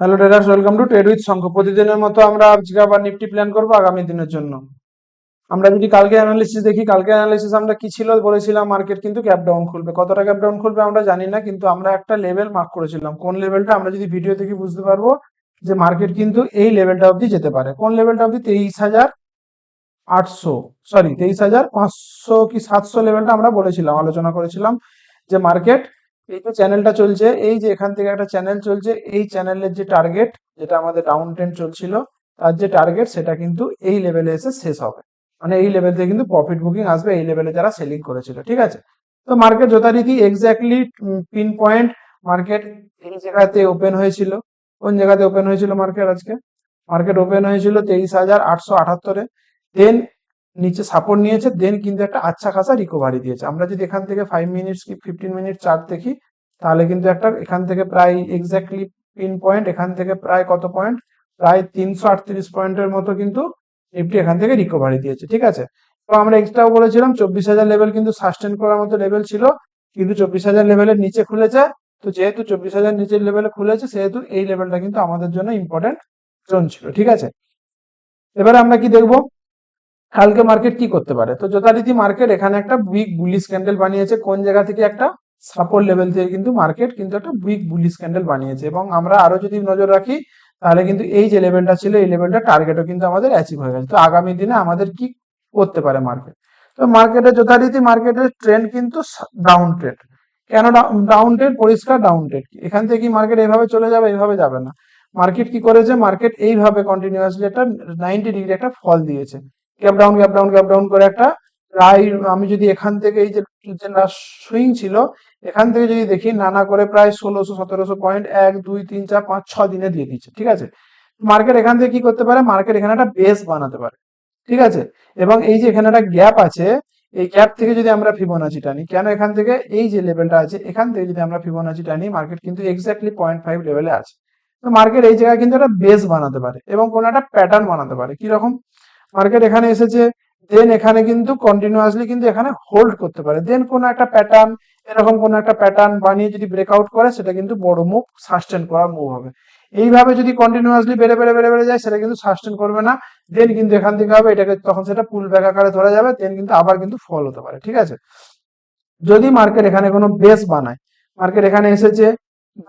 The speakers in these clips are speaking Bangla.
Hello traders, welcome to trade with Shankha. প্রতিদিনের মতো আমরা আজকে আবার নিফটি প্ল্যান করবো আগামী দিনের জন্য। আমরা যদি কালকে অ্যানালিসিস দেখি, কালকে অ্যানালিসিস আমরা কি ছিল বলেছিলাম, মার্কেট কিন্তু গ্যাপ ডাউন খুলবে। কতটা গ্যাপ ডাউন খুলবে আমরা জানি না, কিন্তু আমরা একটা লেভেল মার্ক করেছিলাম। কোন লেভেলটা আমরা যদি ভিডিও থেকে বুঝতে পারবো যে মার্কেট কিন্তু এই লেভেলটা অবধি যেতে পারে। কোন লেভেলটা অবধি? 23,800, সরি 23,500 কি 700 লেভেলটা আমরা বলেছিলাম, আলোচনা করেছিলাম যে মার্কেট এই যে চ্যানেলটা চলছে, এই যে এখান থেকে একটা চ্যানেল চলছে, এই চ্যানেলের যে টার্গেট, যেটা আমাদের ডাউন ট্রেন্ড চলছিল, তার যে টার্গেট সেটা কিন্তু এই লেভেলে এসে শেষ হবে। মানে এই লেভেল থেকে কিন্তু প্রফিট বুকিং আসবে, এই লেভেলে যারা সেলিং করেছিল। ঠিক আছে, তো মার্কেট যথারীতি এক্স্যাক্টলি পিন পয়েন্ট মার্কেট এই জায়গাতে ওপেন হয়েছিল। কোন জায়গাতে ওপেন হয়েছিল মার্কেট? আজকে মার্কেট ওপেন হয়েছিল 23,878-এ। দেন নিচে সাপোর্ট নিয়েছে, দেন কিন্তু একটা আচ্ছা খাসা রিকভারি দিয়েছে। আমরা যদি এখান থেকে 5 মিনিটস কি 15 মিনিট চার্ট দেখি, তাহলে কিন্তু একটা এখান থেকে প্রায় এক্স্যাক্টলি পিন পয়েন্ট, এখান থেকে প্রায় কত পয়েন্ট, প্রায় 338 পয়েন্টের মতো কিন্তু নিফটি এখান থেকে রিকভারি দিয়েছে। ঠিক আছে, তো আমরা এক্সট্রাও বলেছিলাম 24,000 লেভেল কিন্তু সাস্টেন করার মতো লেভেল ছিল, কিন্তু 24,000 লেভেলের নিচে খুলেছে। তো যেহেতু 24,000 নিচের লেভেলে খুলেছে, সেহেতু এই লেভেলটা কিন্তু আমাদের জন্য ইম্পর্টেন্ট জোন ছিল। ঠিক আছে, এবারে আমরা কি দেখবো কালকে মার্কেট কি করতে পারে। তো যথারীতি মার্কেট এখানে একটা উইক বুলিশ ক্যান্ডেল বানিয়েছে। কোন জায়গা থেকে? একটা সাপোর্ট লেভেল থেকে কিন্তু মার্কেট কিন্তু একটা উইক বুলিশ ক্যান্ডেল বানিয়েছে। এবং আমরা আরো যদি নজর রাখি, তাহলে কিন্তু এই যে লেভেলটা ছিল, এই লেভেলটা টার্গেটও কিন্তু আমাদের অ্যাচিভ হয়ে গেছে। তো আগামী দিনে আমাদের কি করতে পারে মার্কেট? তো মার্কেটে যথারীতি মার্কেটের ট্রেন্ড কিন্তু ডাউন ট্রেন্ড। কেন ডাউন ট্রেন্ড? পরিষ্কার ডাউন ট্রেন্ড। এখান থেকে কি মার্কেট এইভাবে চলে যাবে? এইভাবে যাবে না। মার্কেট কি করেছে? মার্কেট এইভাবে কন্টিনিউয়াসলি একটা 90 ডিগ্রি একটা ফল দিয়েছে, gap down gap down gap down করে একটা প্রায়, আমি যদি এখান থেকে এই যে সুইং ছিল, এখান থেকে যদি দেখি নানা করে প্রায় 1600-1700 পয়েন্ট 1 2 3 4 5 6 দিনে দিয়ে দিচ্ছে। ঠিক আছে, মার্কেট এখান থেকে কি করতে পারে? মার্কেট এখানে একটা বেস বানাতে পারে। ঠিক আছে, এবং এই যে এখানে একটা গ্যাপ আছে, এই গ্যাপ থেকে যদি আমরা ফিবোনাচি টানি, কেন এখান থেকে এই যে লেভেলটা আছে, এখান থেকে যদি আমরা ফিবোনাচি টানি, মার্কেট কিন্তু এক্স্যাক্টলি 0.5 লেভেলে আছে। তো মার্কেট এই জায়গায় কিন্তু একটা বেস বানাতে পারে এবং কোনো একটা প্যাটার্ন বানাতে পারে। কিরকম? মার্কেট এখানে এসেছে, দেন এখানে কিন্তু কন্টিনিউয়াসলি কিন্তু এখানে হোল্ড করতে পারে, দেন কোনো একটা প্যাটার্ন, এরকম কোনো একটা প্যাটার্ন বানিয়ে যদি ব্রেকআউট করে, সেটা কিন্তু বড় মুভ, সাস্টেন করার মুভ হবে। এইভাবে যদি কন্টিনিউয়াসলি বেড়ে বেড়ে বেড়ে বেড়ে যায়, সেটা কিন্তু সাস্টেন করবে না। দেন কিন্তু এখান থেকে হবে এটাকে, তখন সেটা পুল ব্যাক আকারে ধরা যাবে, দেন কিন্তু আবার কিন্তু ফল হতে পারে। ঠিক আছে, যদি মার্কেট এখানে কোনো বেস বানায়, মার্কেট এখানে এসেছে,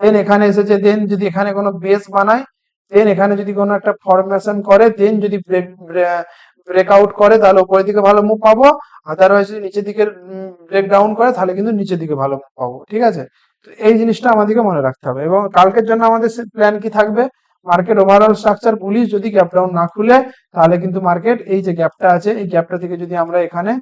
দেন এখানে এসেছে, দেন যদি এখানে কোনো বেস বানায়, দেন এখানে যদি কোনো একটা ফরমেশন করে, দেন যদি ব্রেকআউট করে, তাহলে উপরের দিকে ভালো মুভ পাবো। আদারওয়াইজ যদি নিচের দিকে ব্রেক ডাউন করে, তাহলে কিন্তু নিচের দিকে ভালো মুভ পাবো। ঠিক আছে, তো এই জিনিসটা আমাদেরকে মনে রাখতে হবে। এবং কালকের জন্য আমাদের প্ল্যান কি থাকবে? মার্কেট ওভারঅল স্ট্রাকচার বুলিশ, যদি গ্যাপ ডাউন না খুলে, তাহলে কিন্তু মার্কেট এই যে গ্যাপটা আছে, এই গ্যাপটা থেকে যদি আমরা এখানে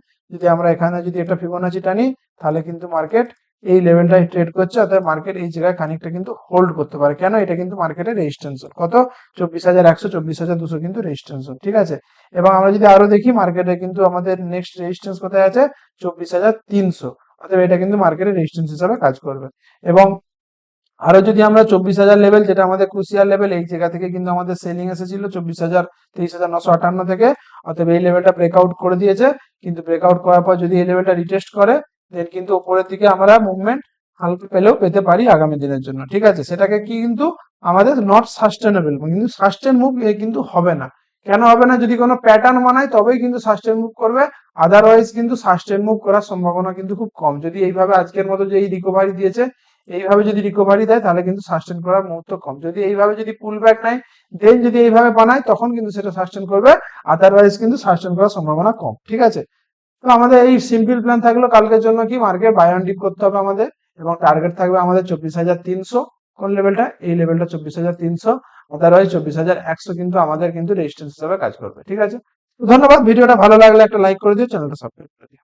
যদি একটা ফিবোনাচি টানি, তাহলে কিন্তু মার্কেট এই লেভেলটাই ট্রেড করছে, অর্থাৎ মার্কেট এই জায়গায় খানিকটা কিন্তু হোল্ড করতে পারে। কেন? এটা কিন্তু মার্কেটের রেজিস্ট্যান্স জোন। কত? 24,100, 24,200 কিন্তু রেজিস্ট্যান্স জোন। ঠিক আছে, এবং আমরা যদি আরো দেখি, মার্কেটে কিন্তু আমাদের নেক্সট রেজিস্ট্যান্স কোথায় আছে? 24,300। অর্থাৎ এটা কিন্তু মার্কেটের রেজিস্ট্যান্স হিসাবে কাজ করবে। এবং আরো যদি আমরা 24,000 লেভেল, যেটা আমাদের ক্রুশিয়াল লেভেল, এই জায়গা থেকে কিন্তু আমাদের সেলিং এসেছিল 24,000, 23,958 থেকে। অতএব এই লেভেলটা ব্রেকআউট করে দিয়েছে, কিন্তু ব্রেকআউট করার পর যদি এই লেভেলটা রিটেস্ট করে, দেন কিন্তু উপরের দিকে আমরা মুভমেন্ট হালকা পেলেও পেতে পারি আগামী দিনের জন্য। ঠিক আছে, সেটাকে কি কিন্তু আমাদের নট সাস্টেনেবল, কিন্তু সাস্টেন মুভ কিন্তু হবে না। কেন হবে না? যদি কোনো প্যাটার্ন বানায়, তবেই কিন্তু সাস্টেন মুভ করবে, আদারওয়াইজ কিন্তু সাস্টেন মুভ করার সম্ভাবনা কিন্তু খুব কম। যদি এইভাবে আজকের মতো যে এই রিকভারি দিয়েছে, এইভাবে যদি রিকভারি দেয়, তাহলে কিন্তু সাস্টেন করার মুহূর্ত কম। যদি এইভাবে যদি পুল ব্যাক নেয়, দেন যদি এইভাবে বানায়, তখন কিন্তু সেটা সাস্টেন করবে, আদারওয়াইজ কিন্তু সাস্টেন করার সম্ভাবনা কম। ঠিক আছে, তো আমাদের এই সিম্পল প্ল্যান থাকলো কালকের জন্য, কি মার্কেট বাই অন ডিপ করতে হবে আমাদের, এবং টার্গেট থাকবে আমাদের 24,300। কোন লেভেলটা? এই লেভেলটা 24,300। আদারওয়াইজ 24,100 কিন্তু আমাদের কিন্তু রেজিস্ট্যান্স হিসাবে কাজ করবে। ঠিক আছে, তো ধন্যবাদ। ভিডিওটা ভালো লাগলে একটা লাইক করে দিও, চ্যানেলটা সাবস্ক্রাইব করে দিও।